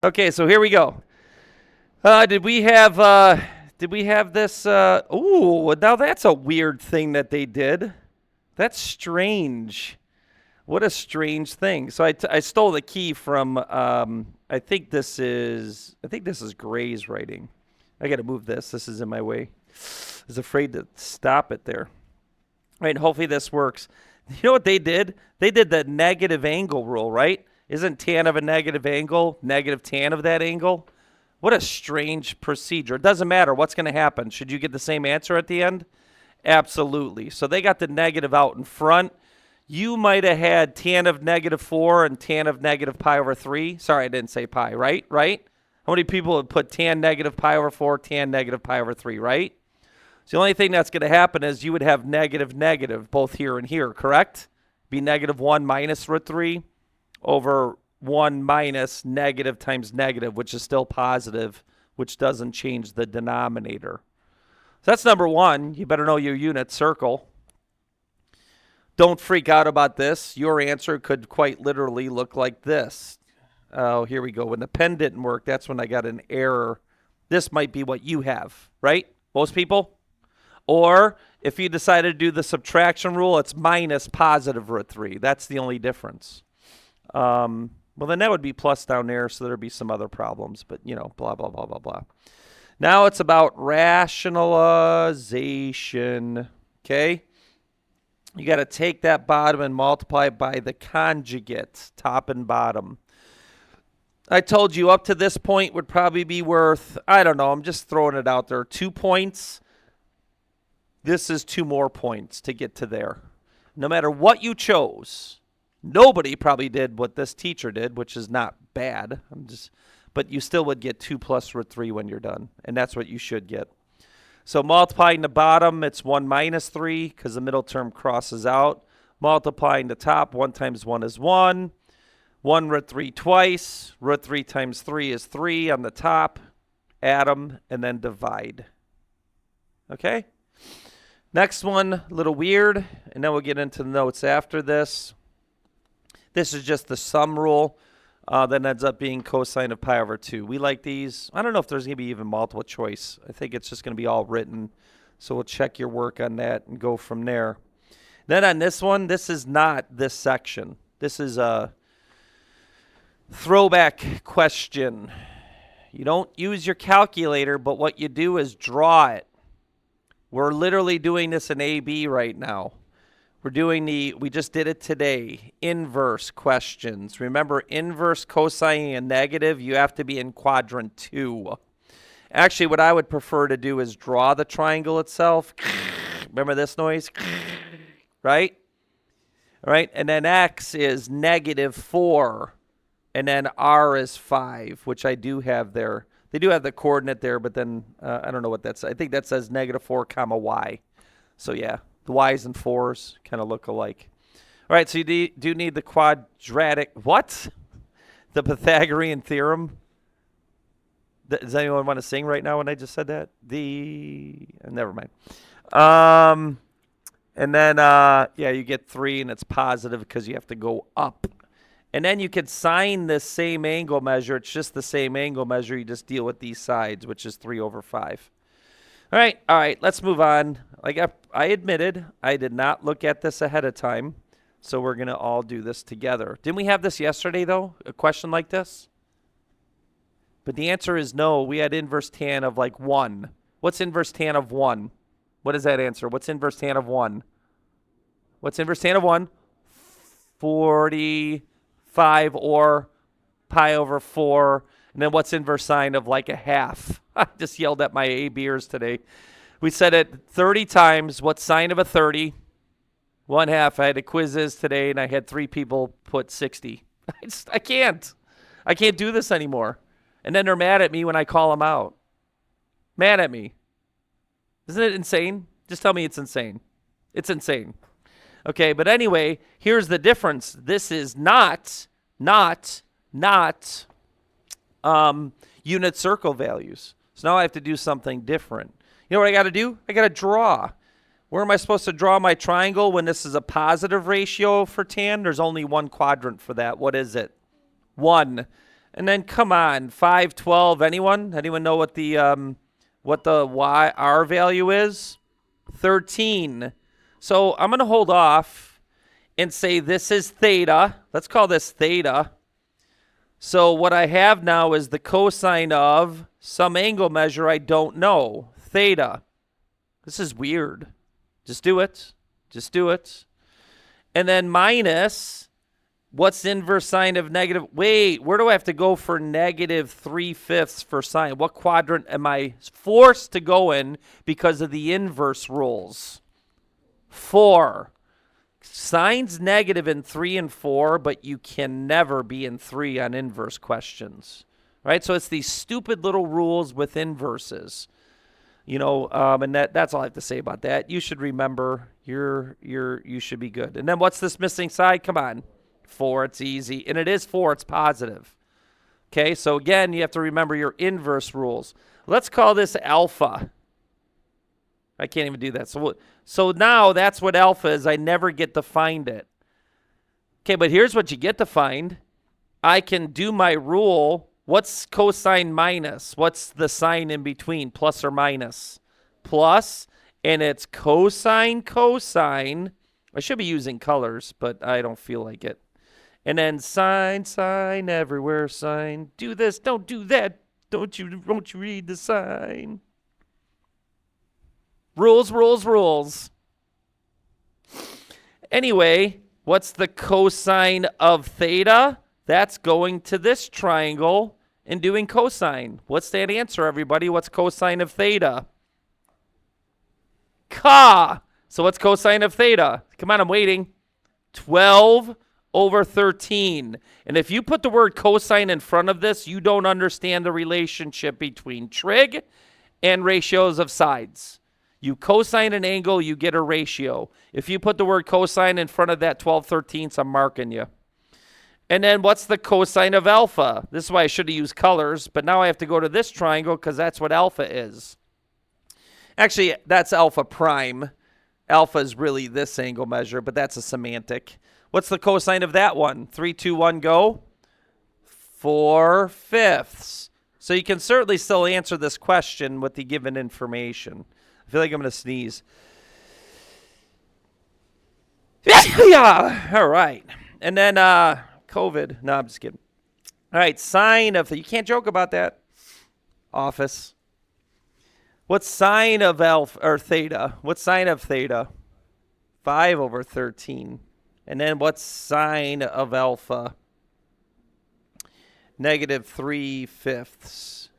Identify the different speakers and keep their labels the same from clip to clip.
Speaker 1: Okay, so here we go. Did we have this? Ooh, now that's a weird thing that they did. That's strange. What a strange thing. So I stole the key from I think this is Gray's writing. I got to move this. This is in my way. I was afraid to stop it there. All right, hopefully this works. You know what they did? They did the negative angle rule, right? Isn't tan of a negative angle negative tan of that angle? What a strange procedure. It doesn't matter what's going to happen. Should you get the same answer at the end? Absolutely. So they got the negative out in front. You might have had tan of -4 and tan of -pi/3. Sorry, I didn't say pi, right? Right? How many people would put tan -pi/4, tan -pi/3, right? So the only thing that's going to happen is you would have negative both here and here, correct? Be -1 minus √3 over 1 minus negative times negative, which is still positive, which doesn't change the denominator. So that's number one. You better know your unit circle. Don't freak out about this. Your answer could quite literally look like this. Oh, here we go. When the pen didn't work, that's when I got an error. This might be what you have, right? Most people? Or if you decided to do the subtraction rule, it's minus positive √3. That's the only difference. Well, then that would be plus down there, so there'd be some other problems. But, you know, blah, blah, blah, blah, blah. Now it's about rationalization, okay? You got to take that bottom and multiply it by the conjugate, top and bottom. I told you up to this point would probably be worth, I don't know, I'm just throwing it out there, 2 points. This is 2 more points to get to there. No matter what you chose, nobody probably did what this teacher did, which is not bad. But you still would get 2 plus √3 when you're done, and that's what you should get. So multiplying the bottom, it's 1 minus 3 because the middle term crosses out. Multiplying the top, 1 times 1 is 1. 1 √3 twice. √3 times 3 is 3 on the top. Add them and then divide. Okay? Next one, a little weird, and then we'll get into the notes after this. This is just the sum rule. That ends up being cosine of pi/2. We like these. I don't know if there's going to be even multiple choice. I think it's just going to be all written. So we'll check your work on that and go from there. Then on this one, this is not this section. This is a throwback question. You don't use your calculator, but what you do is draw it. We're literally doing this in AB right now. We're doing we just did it today, inverse questions. Remember, inverse, cosine, and negative, you have to be in quadrant 2. Actually, what I would prefer to do is draw the triangle itself. Remember this noise? Right? All right, and then x is -4, and then r is 5, which I do have there. They do have the coordinate there, but then I don't know what that's. I think that says -4, y. So, yeah. The y's and 4's kind of look alike. All right, so you do need the quadratic, what? The Pythagorean theorem. Does anyone want to sing right now when I just said that? Never mind. And then, yeah, you get 3, and it's positive because you have to go up. And then you could sign this same angle measure. It's just the same angle measure. You just deal with these sides, which is 3/5. All right, let's move on. Like I admitted, I did not look at this ahead of time, so we're going to all do this together. Didn't we have this yesterday, though, a question like this? But the answer is no. We had inverse tan of like 1. What's inverse tan of 1? What is that answer? What's inverse tan of 1? What's inverse tan of 1? 45 or pi/4. And then what's inverse sine of like a half? I just yelled at my A-beers today. We said it 30 times. What's sine of a 30? 1/2. I had a quizzes today, and I had 3 people put 60. I can't do this anymore. And then they're mad at me when I call them out. Mad at me. Isn't it insane? Just tell me it's insane. It's insane. Okay, but anyway, here's the difference. This is not unit circle values. So now I have to do something different. You know what I got to do? I got to draw. Where am I supposed to draw my triangle when this is a positive ratio for tan? There's only one quadrant for that. What is it? 1. And then come on, 5, 12. Anyone? Anyone know what the R value is? 13. So I'm going to hold off and say this is theta. Let's call this theta. So what I have now is the cosine of some angle measure I don't know, theta. This is weird. Just do it. Just do it. And then minus, what's the inverse sine of negative? Wait, where do I have to go for negative 3/5 for sine? What quadrant am I forced to go in because of the inverse rules? 4. Sine's negative in 3 and 4, but you can never be in 3 on inverse questions, right? So it's these stupid little rules with inverses, you know, and that's all I have to say about that. You should remember you should be good. And then what's this missing side? Come on, 4. It's easy, and it is 4. It's positive. Okay, so again, you have to remember your inverse rules. Let's call this alpha. I can't even do that. So now that's what alpha is. I never get to find it. Okay, but here's what you get to find. I can do my rule. What's cosine minus? What's the sign in between, plus or minus? Plus, and it's cosine. I should be using colors, but I don't feel like it. And then sine everywhere, sine. Do this, don't do that. Won't you read the sign? Rules. Anyway, what's the cosine of theta? That's going to this triangle and doing cosine. What's that answer, everybody? What's cosine of theta? Ka. So what's cosine of theta? Come on, I'm waiting. 12 over 13. And if you put the word cosine in front of this, you don't understand the relationship between trig and ratios of sides. You cosine an angle, you get a ratio. If you put the word cosine in front of that 12/13, I'm marking you. And then what's the cosine of alpha? This is why I should have used colors, but now I have to go to this triangle because that's what alpha is. Actually, that's alpha prime. Alpha is really this angle measure, but that's a semantic. What's the cosine of that one? 3, 2, 1, go. 4/5. So you can certainly still answer this question with the given information. I feel like I'm going to sneeze. Yeah. All right. And then COVID. No, I'm just kidding. All right. Sine of, you can't joke about that. Office. What's sine of alpha or theta? What's sine of theta? 5 over 13. And then what's sine of alpha? Negative 3/5.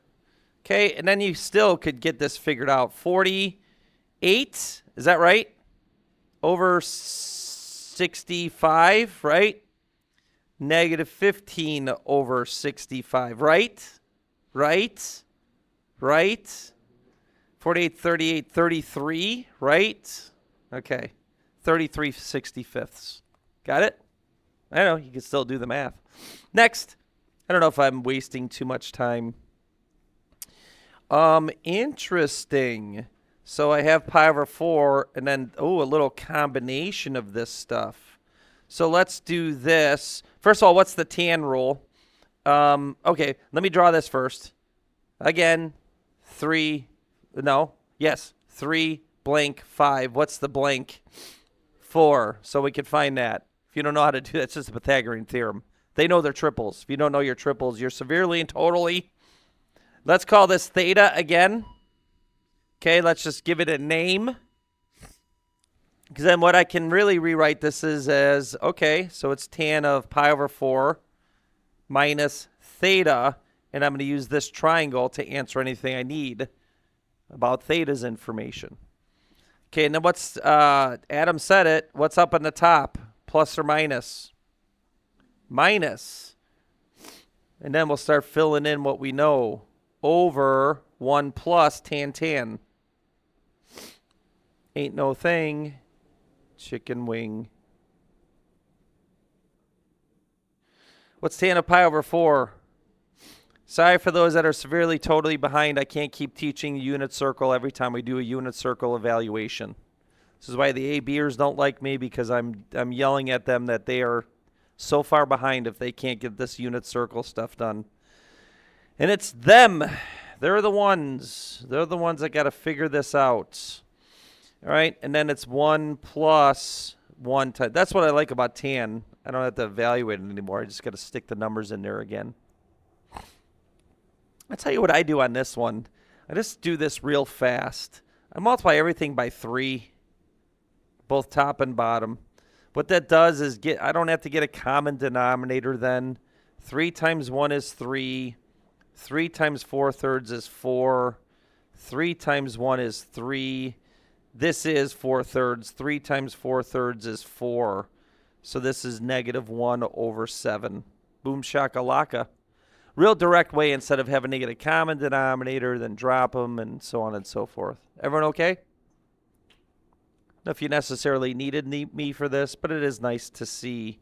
Speaker 1: Okay, and then you still could get this figured out. 48, is that right? Over 65, right? Negative 15 over 65, right? Right? 48, 38, 33, right? Okay, 33/65. Got it? I know, you can still do the math. Next, I don't know if I'm wasting too much time. Interesting. So I have pi over 4, and then, a little combination of this stuff. So let's do this. First of all, what's the tan rule? Okay, let me draw this first. Again, 3 blank 5. What's the blank? 4. So we can find that. If you don't know how to do that, it's just a Pythagorean theorem. They know their triples. If you don't know your triples, you're severely and totally. Let's call this theta again. Okay, let's just give it a name. Because then what I can really rewrite this is as, okay, so it's tan of pi over 4 minus theta. And I'm going to use this triangle to answer anything I need about theta's information. Okay, and then what's, Adam said it, what's up on the top? Plus or minus? Minus. And then we'll start filling in what we know. Over 1 plus tan. Ain't no thing. Chicken wing. What's tan of pi over 4? Sorry for those that are severely, totally behind. I can't keep teaching unit circle every time we do a unit circle evaluation. This is why the A-Bers don't like me, because I'm yelling at them that they are so far behind if they can't get this unit circle stuff done. And it's them. They're the ones. They're the ones that got to figure this out. All right, and then it's 1 plus 1 times. That's what I like about tan. I don't have to evaluate it anymore. I just got to stick the numbers in there again. I'll tell you what I do on this one. I just do this real fast. I multiply everything by 3, both top and bottom. What that does is I don't have to get a common denominator then. 3 times 1 is 3. 3 times 4/3 is 4. 3 times 1 is 3. This is 4/3. 3 times 4/3 is 4. So this is -1/7. Boom shakalaka. Real direct way instead of having to get a common denominator, then drop them, and so on and so forth. Everyone okay? Not if you necessarily needed me for this, but it is nice to see.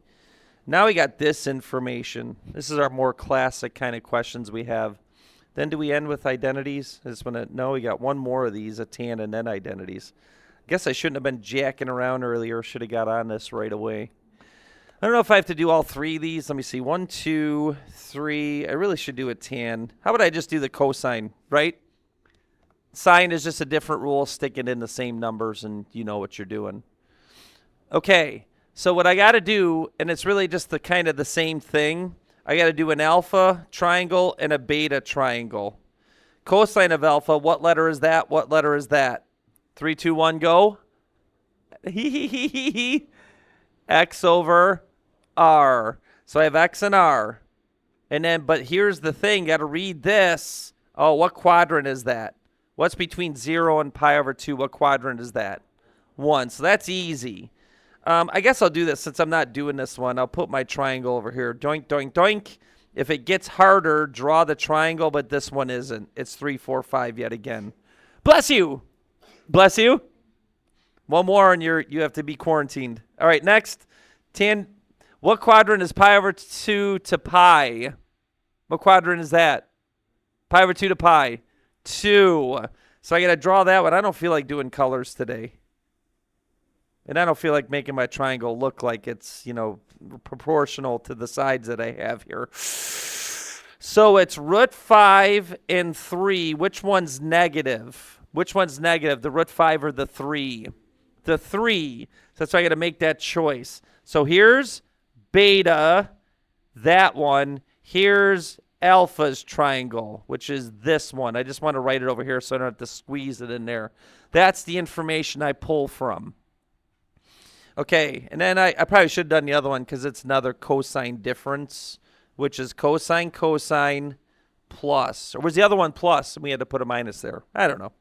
Speaker 1: Now we got this information. This is our more classic kind of questions we have. Then do we end with identities? I just want to know we got one more of these, a tan and then identities. I guess I shouldn't have been jacking around earlier. Should have got on this right away. I don't know if I have to do all 3 of these. Let me see. 1, 2, 3. I really should do a tan. How about I just do the cosine, right? Sine is just a different rule. Stick it in the same numbers and you know what you're doing. Okay. So what I got to do, and it's really just the kind of the same thing, I got to do an alpha triangle and a beta triangle. Cosine of alpha, what letter is that? What letter is that? 3, 2, 1, go. X over R. So I have X and R. And then, but here's the thing, got to read this. Oh, what quadrant is that? What's between 0 and pi over 2? What quadrant is that? 1. So that's easy. I guess I'll do this since I'm not doing this one. I'll put my triangle over here. Doink, doink, doink. If it gets harder, draw the triangle, but this one isn't. It's 3, 4, 5 yet again. Bless you. Bless you. One more and you have to be quarantined. All right, next. What quadrant is pi over 2 to pi? What quadrant is that? Pi over 2 to pi. 2. So I got to draw that one. I don't feel like doing colors today. And I don't feel like making my triangle look like it's, proportional to the sides that I have here. So it's root 5 and 3. Which one's negative? Which one's negative, the root 5 or the 3? The 3. So that's why I got to make that choice. So here's beta, that one. Here's alpha's triangle, which is this one. I just want to write it over here so I don't have to squeeze it in there. That's the information I pull from. Okay, and then I probably should have done the other one because it's another cosine difference, which is cosine plus. Or was the other one plus and we had to put a minus there? I don't know.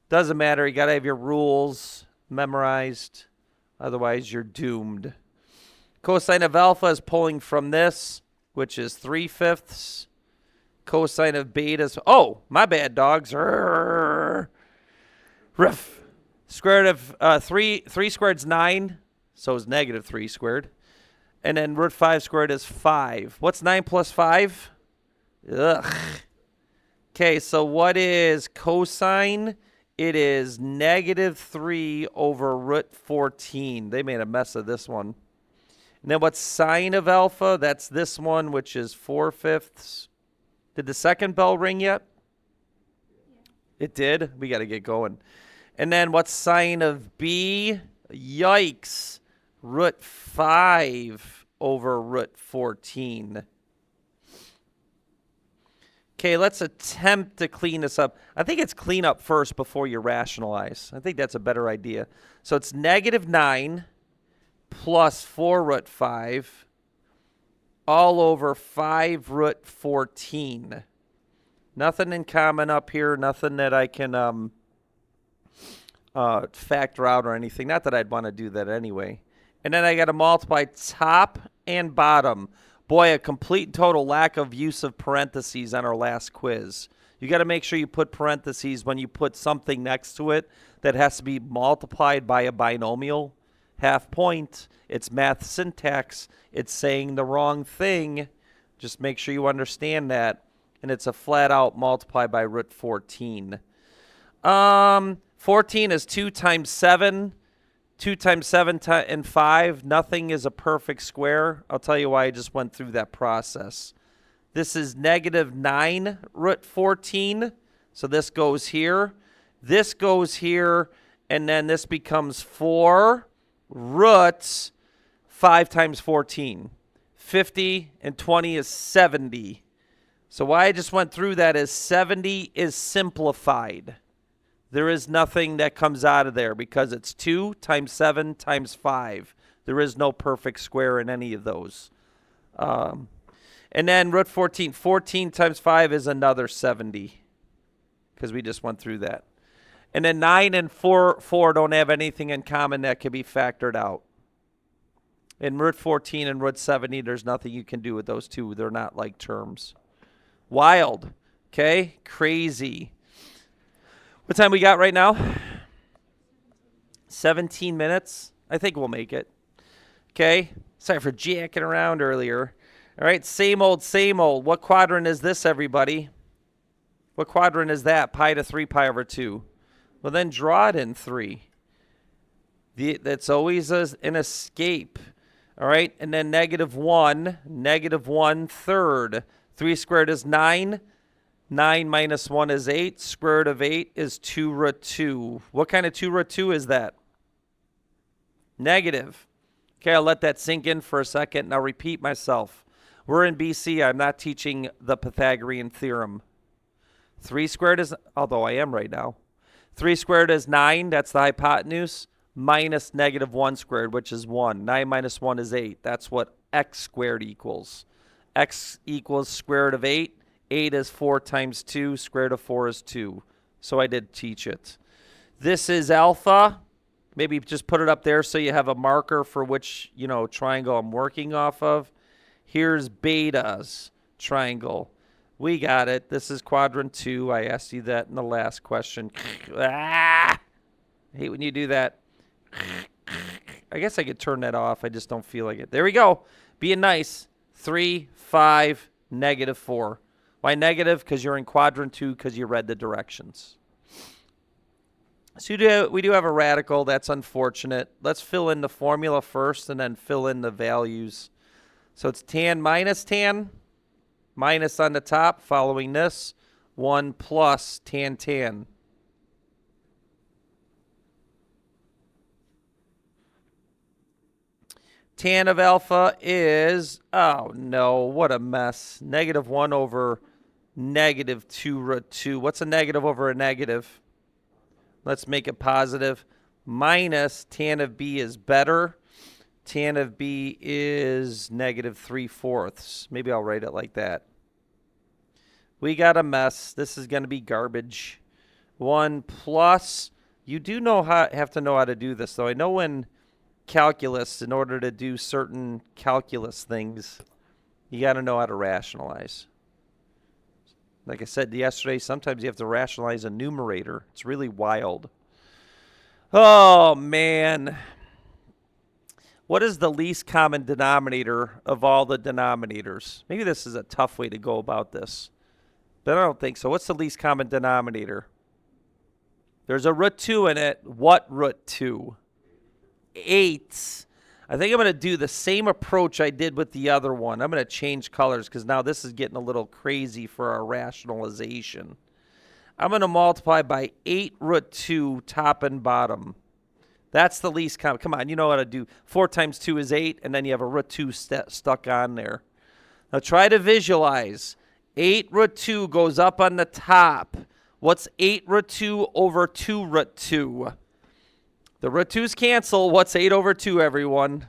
Speaker 1: Doesn't matter. You got to have your rules memorized. Otherwise, you're doomed. Cosine of alpha is pulling from this, which is 3/5. Cosine of beta is... Oh, my bad, dogs. Riff. Square root of 3 squared is 9, so is -3 squared. And then root 5 squared is 5. What's 9 plus 5? Ugh. Okay, so what is cosine? It is -3 over root 14. They made a mess of this one. And then what's sine of alpha? That's this one, which is 4/5. Did the second bell ring yet? It did? We got to get going. And then what's sine of B? Yikes. Root 5 over root 14. Okay, let's attempt to clean this up. I think it's clean up first before you rationalize. I think that's a better idea. So it's -9 plus 4 root 5 all over 5 root 14. Nothing in common up here. Nothing that I can... factor out or anything. Not that I'd want to do that anyway. And then I got to multiply top and bottom. Boy, a complete and total lack of use of parentheses on our last quiz. You got to make sure you put parentheses when you put something next to it that has to be multiplied by a binomial. Half point. It's math syntax. It's saying the wrong thing. Just make sure you understand that. And it's a flat out multiply by root 14. 14 is 2 times 7. 2 times 7 and 5. Nothing is a perfect square. I'll tell you why I just went through that process. This is negative 9 root 14. So this goes here. This goes here. And then this becomes 4 root 5 times 14. 50 and 20 is 70. So why I just went through that is 70 is simplified. There is nothing that comes out of there because it's 2 times 7 times 5. There is no perfect square in any of those. And then root 14. 14 times 5 is another 70 because we just went through that. And then 9 and 4 don't have anything in common that can be factored out. In root 14 and root 70, there's nothing you can do with those two. They're not like terms. Wild. Okay? Crazy. What time we got right now? 17 minutes. I think we'll make it. Okay? Sorry for jacking around earlier. All right, same old, same old. What quadrant is this, everybody? What quadrant is that? Pi to 3 pi over 2. Well, then draw it in 3. That's always an escape. All right, and then negative 1 third. 3 squared is 9. 9 minus 1 is 8. Square root of 8 is 2 root 2. What kind of 2 root 2 is that? Negative. Okay, I'll let that sink in for a second, and I'll repeat myself. We're in BC. I'm not teaching the Pythagorean theorem. 3 squared is, although I am right now. 3 squared is 9. That's the hypotenuse. Minus negative 1 squared, which is 1. 9 minus 1 is 8. That's what x squared equals. X equals square root of 8. 8 is 4 times 2. Square root of 4 is 2. So I did teach it. This is alpha. Maybe just put it up there so you have a marker for which, triangle I'm working off of. Here's beta's triangle. We got it. This is quadrant 2. I asked you that in the last question. I hate when you do that. I guess I could turn that off. I just don't feel like it. There we go. Being nice. 3, 5, negative 4. Why negative? Because you're in quadrant 2 because you read the directions. So we do have a radical. That's unfortunate. Let's fill in the formula first and then fill in the values. So it's tan minus tan. Minus on the top following this. 1 plus tan tan. Tan of alpha is, oh no, what a mess. Negative 1 over negative 2 root 2. What's a negative over a negative? Let's make it positive. Minus tan of b is better. Tan of b is negative 3/4. Maybe I'll write it like that. We got a mess. This is going to be garbage. 1 plus. You do have to know how to do this, though. I know in calculus, in order to do certain calculus things, you got to know how to rationalize. Like I said yesterday, sometimes you have to rationalize a numerator. It's really wild. Oh, man. What is the least common denominator of all the denominators? Maybe this is a tough way to go about this, but I don't think so. What's the least common denominator? There's a root 2 in it. What root 2? 8. I think I'm going to do the same approach I did with the other one. I'm going to change colors because now this is getting a little crazy for our rationalization. I'm going to multiply by 8 root 2 top and bottom. That's the least common. Come on, you know how to do. 4 times 2 is 8, and then you have a root 2 stuck on there. Now try to visualize. 8 root 2 goes up on the top. What's 8 root 2 over 2 root 2? The root 2's cancel. What's 8 over 2, everyone?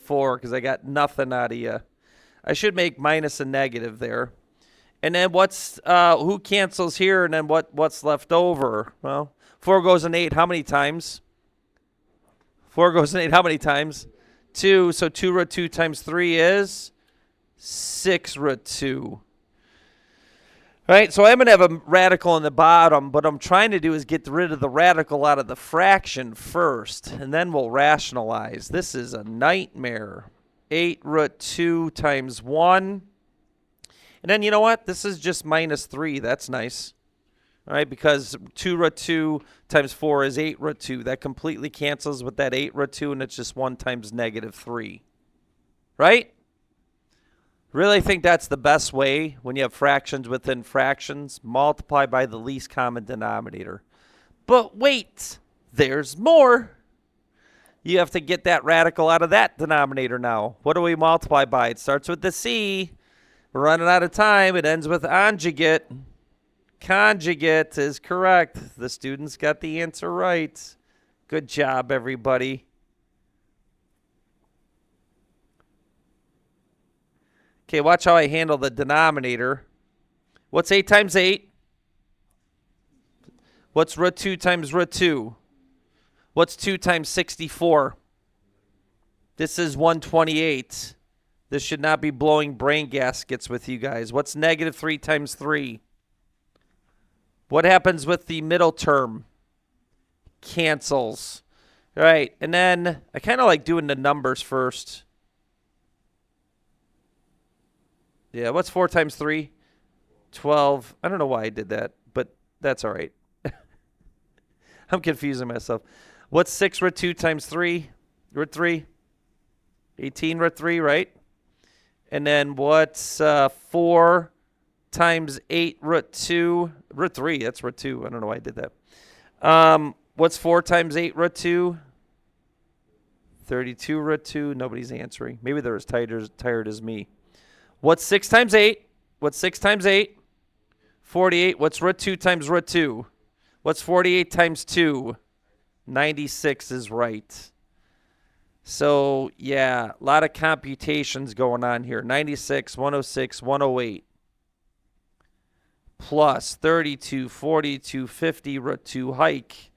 Speaker 1: 4, because I got nothing out of you. I should make minus a negative there. And then what's, who cancels here, and then what's left over? Well, 4 goes in 8 how many times? 4 goes in 8 how many times? 2. So 2 root 2 times 3 is 6 root 2. Right, so I'm going to have a radical in the bottom, but what I'm trying to do is get rid of the radical out of the fraction first, and then we'll rationalize. This is a nightmare. 8 root 2 times 1. And then you know what? This is just minus 3. That's nice. All right, because 2 root 2 times 4 is 8 root 2. That completely cancels with that 8 root 2, and it's just 1 times negative 3. Right? Really think that's the best way when you have fractions within fractions. Multiply by the least common denominator. But wait, there's more. You have to get that radical out of that denominator now. What do we multiply by? It starts with the C. We're running out of time. It ends with conjugate. Conjugate is correct. The students got the answer right. Good job, everybody. Okay, watch how I handle the denominator. What's 8 times 8? What's root 2 times root 2? What's 2 times 64? This is 128. This should not be blowing brain gaskets with you guys. What's negative 3 times 3? What happens with the middle term? Cancels. All right, and then I kind of like doing the numbers first. Yeah, what's 4 times 3? 12. I don't know why I did that, but that's all right. I'm confusing myself. What's 6 root 2 times 3? Root 3? 18 root 3, right? And then what's 4 times 8 root 2? Root 3, that's root 2. I don't know why I did that. What's 4 times 8 root 2? 32 root 2. Nobody's answering. Maybe they're as tired as me. What's 6 times 8? What's 6 times 8? 48. What's root 2 times root 2? What's 48 times 2? 96 is right. So, yeah, a lot of computations going on here. 96, 106, 108. Plus 32, 42, 50, root 2, hike.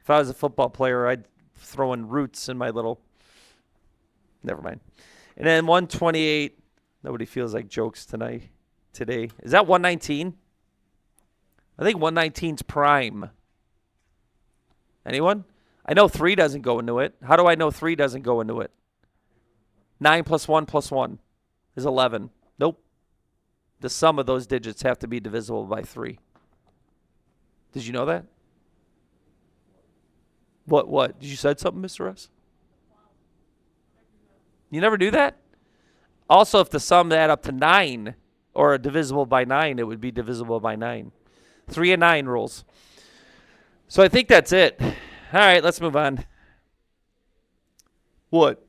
Speaker 1: If I was a football player, I'd throw in roots in my little... Never mind. And then 128. Nobody feels like jokes today. Is that 119? I think 119's prime. Anyone? I know 3 doesn't go into it. How do I know 3 doesn't go into it? 9 plus 1 plus 1 is 11. Nope. The sum of those digits have to be divisible by 3. Did you know that? What? Did you said something, Mr. S? You never knew that? Also, if the sum add up to 9 or divisible by 9, it would be divisible by 9. 3 and 9 rules. So I think that's it. All right, let's move on. What?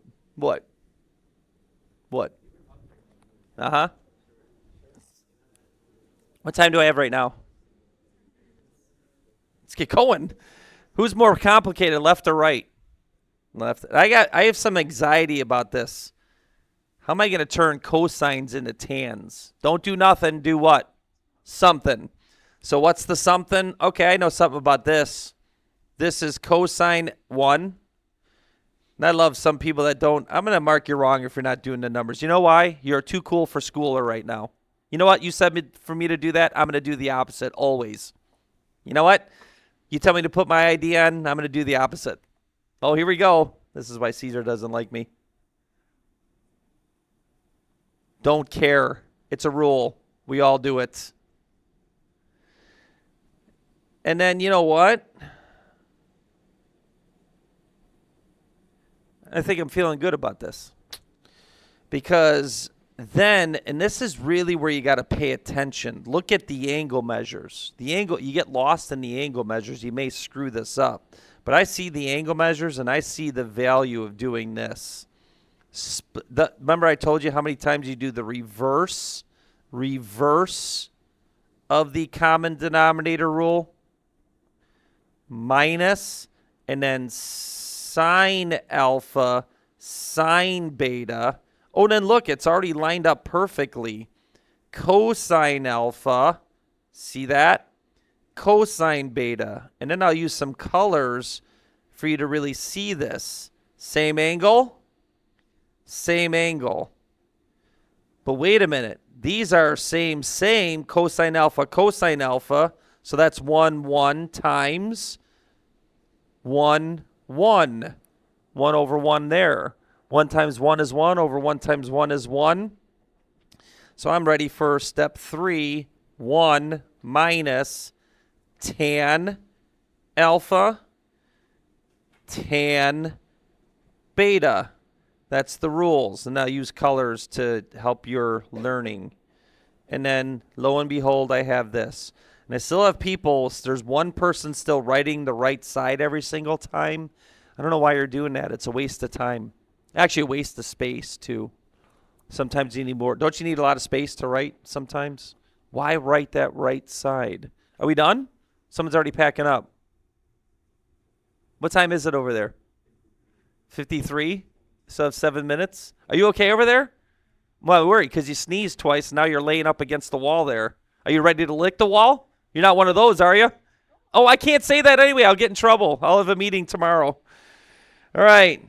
Speaker 1: Uh-huh. What time do I have right now? Let's get going. Who's more complicated, left or right? Left. I have some anxiety about this. How am I going to turn cosines into tans? Don't do nothing. Do what? Something. So what's the something? Okay, I know something about this. This is cosine 1. And I love some people that don't. I'm going to mark you wrong if you're not doing the numbers. You know why? You're too cool for schooler right now. You know what? You said for me to do that. I'm going to do the opposite always. You know what? You tell me to put my ID on. I'm going to do the opposite. Oh, here we go. This is why Caesar doesn't like me. Don't care. It's a rule. We all do it. And then, you know what? I think I'm feeling good about this. Because then, and this is really where you got to pay attention. Look at the angle measures. The angle, you get lost in the angle measures. You may screw this up. But I see the angle measures, and I see the value of doing this. Remember I told you how many times you do the reverse of the common denominator rule? Minus, and then sine alpha, sine beta. Oh, then look, it's already lined up perfectly. Cosine alpha, see that? Cosine beta. And then I'll use some colors for you to really see this. Same angle. Same angle. But wait a minute. These are same, cosine alpha. So that's 1, 1 times 1, 1. 1 over 1 there. 1 times 1 is 1 over 1 times 1 is 1. So I'm ready for step 3. 1 minus tan alpha, tan beta. That's the rules. And now use colors to help your learning. And then, lo and behold, I have this. And I still have people, there's one person still writing the right side every single time. I don't know why you're doing that. It's a waste of time. Actually, a waste of space, too. Sometimes you need more. Don't you need a lot of space to write sometimes? Why write that right side? Are we done? Someone's already packing up. What time is it over there? 53? So 7 minutes? Are you okay over there? Well, worry, because you sneezed twice, and now you're laying up against the wall there. Are you ready to lick the wall? You're not one of those, are you? Oh, I can't say that anyway. I'll get in trouble. I'll have a meeting tomorrow. All right.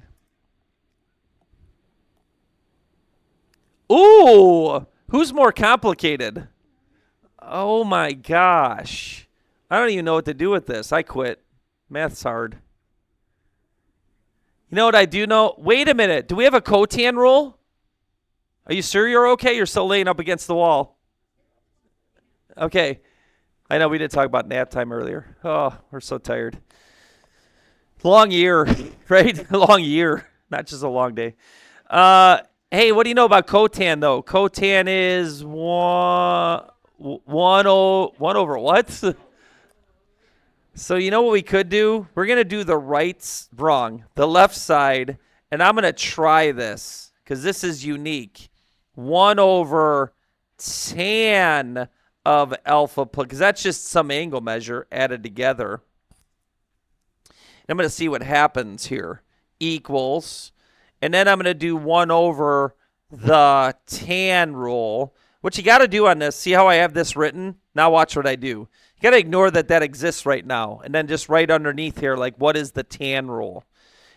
Speaker 1: Ooh, who's more complicated? Oh, my gosh. I don't even know what to do with this. I quit. Math's hard. You know what I do know? Wait a minute. Do we have a cotan rule? Are you sure you're okay? You're still laying up against the wall. Okay. I know we did talk about nap time earlier. Oh, we're so tired. Long year, right? A long year, not just a long day. Hey, what do you know about cotan, though? Cotan is one over what? So you know what we could do? We're going to do the the left side, and I'm going to try this because this is unique. 1 over tan of alpha, because that's just some angle measure added together. I'm going to see what happens here. Equals, and then I'm going to do 1 over the tan rule. What you got to do on this, see how I have this written? Now watch what I do. You got to ignore that exists right now, and then just write underneath here, like, what is the tan rule?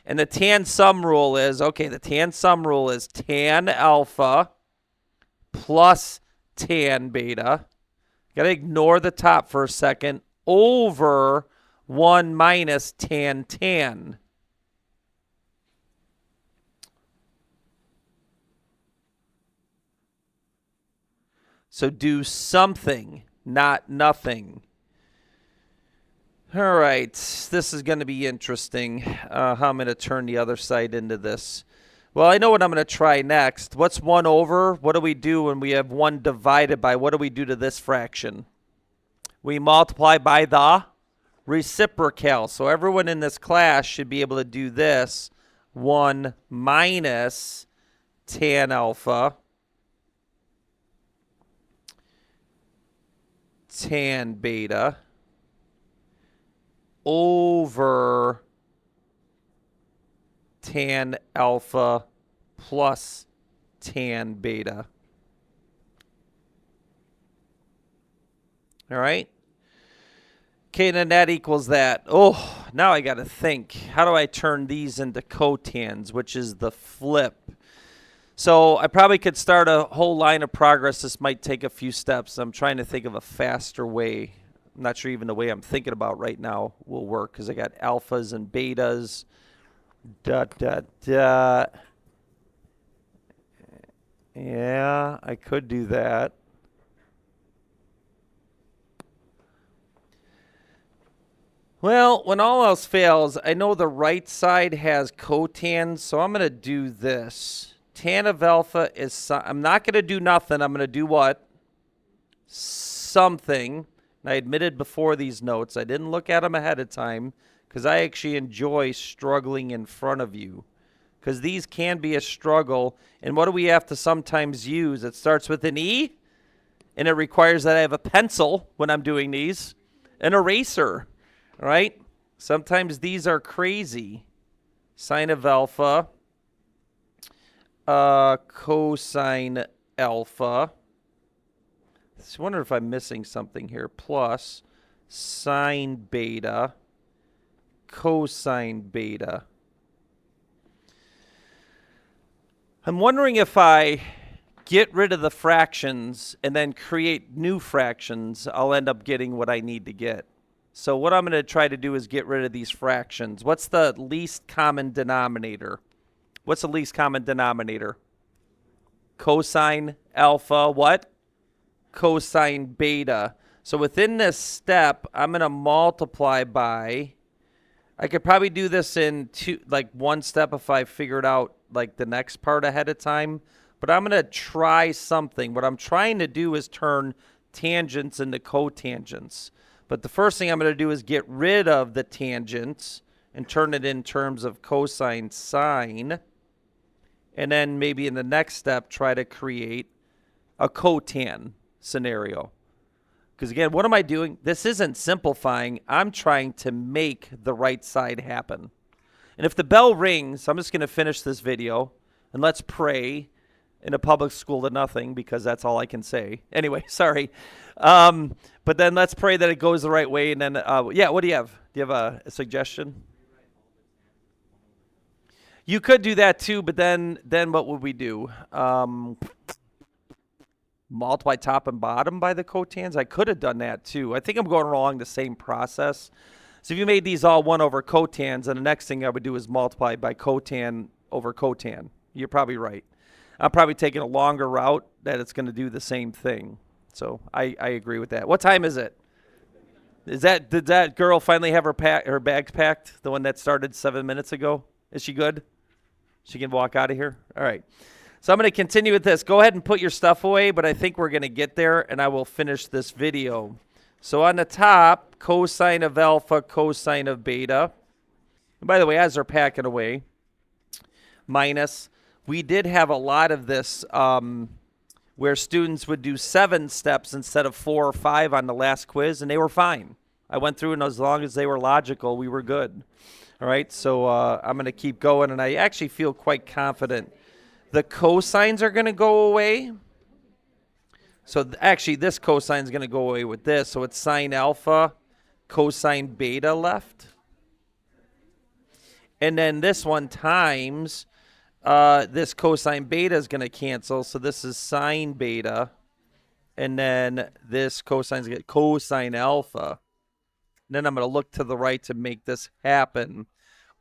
Speaker 1: And the tan sum rule is, okay, the tan sum rule is tan alpha plus tan beta. Got to ignore the top for a second, over 1 minus tan tan. So do something, not nothing. All right, this is going to be interesting, how I'm going to turn the other side into this. Well, I know what I'm going to try next. What's 1 over? What do we do when we have 1 divided by? What do we do to this fraction? We multiply by the reciprocal. So everyone in this class should be able to do this. 1 minus tan alpha tan beta over tan alpha plus tan beta. All right. Okay, then that equals that. Oh, now I got to think. How do I turn these into cotans, which is the flip? So I probably could start a whole line of progress. This might take a few steps. I'm trying to think of a faster way. I'm not sure even the way I'm thinking about right now will work because I got alphas and betas. Yeah, I could do that. Well, when all else fails, I know the right side has cotans, so I'm going to do this. Tan of alpha is, I'm not going to do nothing. I'm going to do what? Something. And I admitted before these notes, I didn't look at them ahead of time because I actually enjoy struggling in front of you because these can be a struggle. And what do we have to sometimes use? It starts with an E, and it requires that I have a pencil when I'm doing these, an eraser, right? Sometimes these are crazy. Sine of alpha, cosine alpha. I wonder if I'm missing something here. Plus sine beta, cosine beta. I'm wondering if I get rid of the fractions and then create new fractions, I'll end up getting what I need to get. So what I'm going to try to do is get rid of these fractions. What's the least common denominator? What's the least common denominator? Cosine alpha, what? Cosine beta. So within this step, I'm going to multiply by, I could probably do this in one step if I figured out like the next part ahead of time, but I'm going to try something. What I'm trying to do is turn tangents into cotangents. But the first thing I'm going to do is get rid of the tangents and turn it in terms of cosine sine. And then maybe in the next step, try to create a cotan scenario. Because again, what am I doing? This isn't simplifying. I'm trying to make the right side happen. And if the bell rings, I'm just going to finish this video and let's pray in a public school to nothing, because that's all I can say. Anyway, sorry. But then let's pray that it goes the right way. And then, yeah, what do you have? Do you have a suggestion? You could do that too, but then what would we do? Multiply top and bottom by the cotans? I could have done that too. I think I'm going along the same process. So if you made these all 1 over cotans, then the next thing I would do is multiply by cotan over cotan. You're probably right. I'm probably taking a longer route that it's going to do the same thing. So I agree with that. What time is it? Did that girl finally have her bags packed? The one that started 7 minutes ago? Is she good? She can walk out of here? All right. So I'm going to continue with this. Go ahead and put your stuff away, but I think we're going to get there, and I will finish this video. So on the top, cosine of alpha, cosine of beta. And by the way, as they're packing away, minus. We did have a lot of this where students would do 7 steps instead of 4 or 5 on the last quiz, and they were fine. I went through, and as long as they were logical, we were good. All right, so I'm going to keep going, and I actually feel quite confident. The cosines are going to go away. So actually, this cosine is going to go away with this. So it's sine alpha, cosine beta left. And then this one times this cosine beta is going to cancel. So this is sine beta. And then this cosine is going to get cosine alpha. And then I'm going to look to the right to make this happen.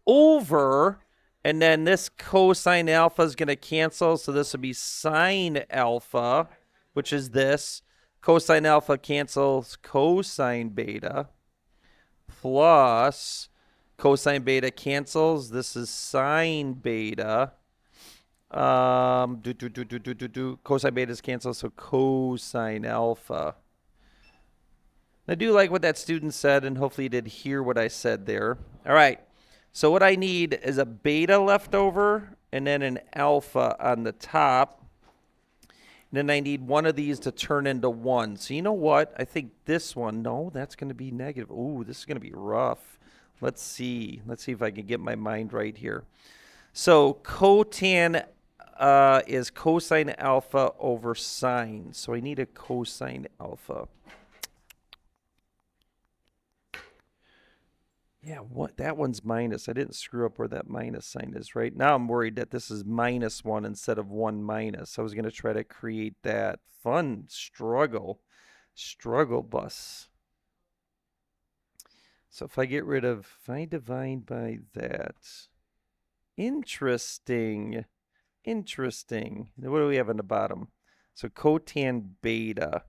Speaker 1: Over, and then this cosine alpha is going to cancel. So this will be sine alpha, which is this. Cosine alpha cancels cosine beta. Plus cosine beta cancels. This is sine beta. Cosine beta is canceled, so cosine alpha. I do like what that student said, and hopefully you did hear what I said there. All right. So what I need is a beta left over, and then an alpha on the top. And then I need one of these to turn into 1. So you know what? I think this one, no, that's going to be negative. Ooh, this is going to be rough. Let's see. Let's see if I can get my mind right here. So cotan is cosine alpha over sine. So I need a cosine alpha. Yeah, what? That one's minus. I didn't screw up where that minus sign is, right? Now I'm worried that this is -1 instead of 1 minus. I was going to try to create that fun struggle bus. So if I get rid of, if I divide by that, interesting. Now what do we have on the bottom? So cotan beta.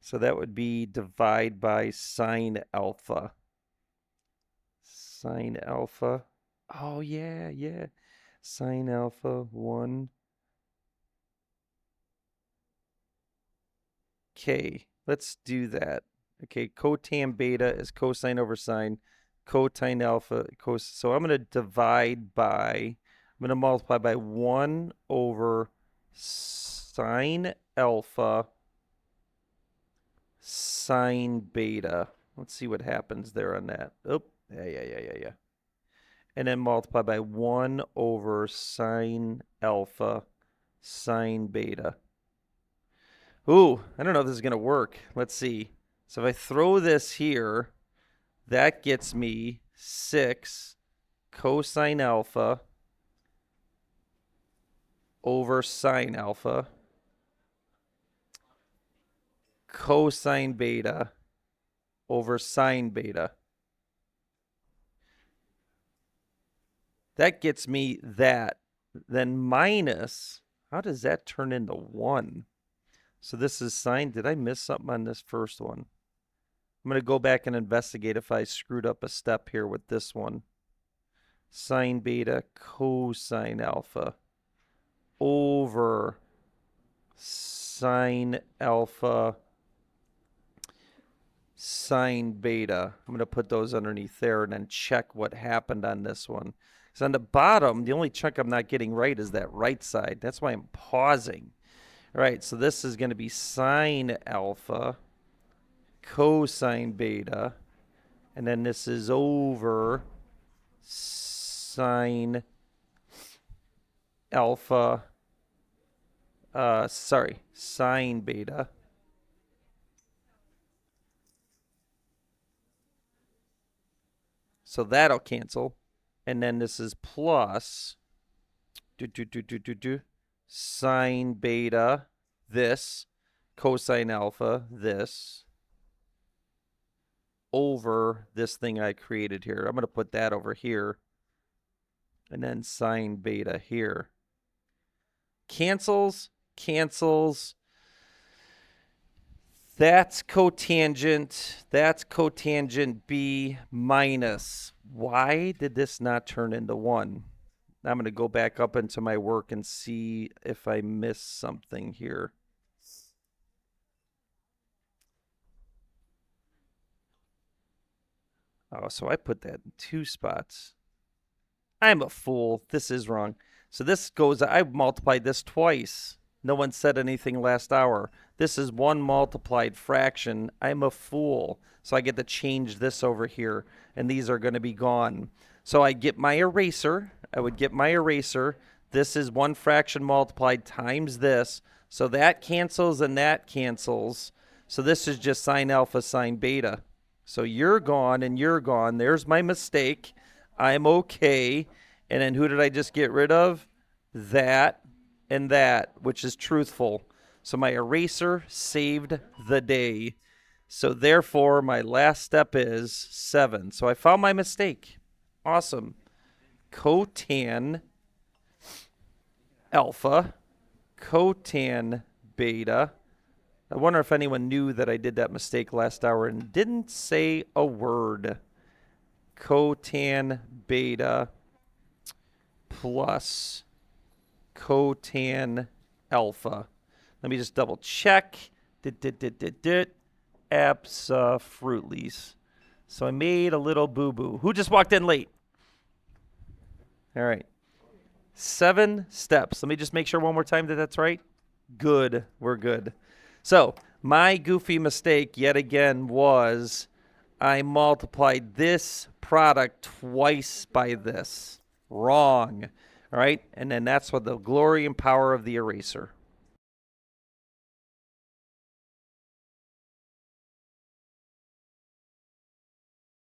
Speaker 1: So that would be divide by sine alpha. Sine alpha. Oh, yeah. Sine alpha, 1. Okay, let's do that. Okay, cotan beta is cosine over sine. Cosine alpha, so I'm going to divide by, I'm going to multiply by 1 over sine alpha, sine beta. Let's see what happens there on that. Oh. Yeah. And then multiply by 1 over sine alpha, sine beta. Ooh, I don't know if this is going to work. Let's see. So if I throw this here, that gets me 6 cosine alpha over sine alpha, cosine beta over sine beta. That gets me that. Then minus, how does that turn into 1? So this is sine. Did I miss something on this first one? I'm going to go back and investigate if I screwed up a step here with this one. sine beta cosine alpha over sine alpha sine beta. I'm going to put those underneath there and then check what happened on this one. Because on the bottom, the only chunk I'm not getting right is that right side. That's why I'm pausing. All right, so this is going to be sine alpha cosine beta. And then this is over sine alpha, sine beta. So that'll cancel. And then this is plus sine beta, this, cosine alpha, this, over this thing I created here. I'm going to put that over here. And then sine beta here. Cancels, cancels. That's cotangent. That's cotangent B minus. Why did this not turn into 1? I'm going to go back up into my work and see if I missed something here. Oh, so I put that in 2 spots. I'm a fool. This is wrong. So this goes, I multiplied this twice. No one said anything last hour. This is 1 multiplied fraction. I'm a fool. So I get to change this over here, and these are going to be gone. So I get my eraser. I would get my eraser. This is 1 fraction multiplied times this. So that cancels and that cancels. So this is just sine alpha, sine beta. So you're gone and you're gone. There's my mistake. I'm okay. And then who did I just get rid of? That and that, which is truthful. So my eraser saved the day. So therefore, my last step is 7. So I found my mistake. Awesome. Cotan alpha, cotan beta. I wonder if anyone knew that I did that mistake last hour and didn't say a word. Cotan beta plus cotan alpha. Let me just double check. Abso-fruitlies. So I made a little boo-boo. Who just walked in late? All right. 7 steps. Let me just make sure one more time that that's right. Good. We're good. So my goofy mistake yet again was I multiplied this product twice by this. Wrong. All right. And then that's what the glory and power of the eraser.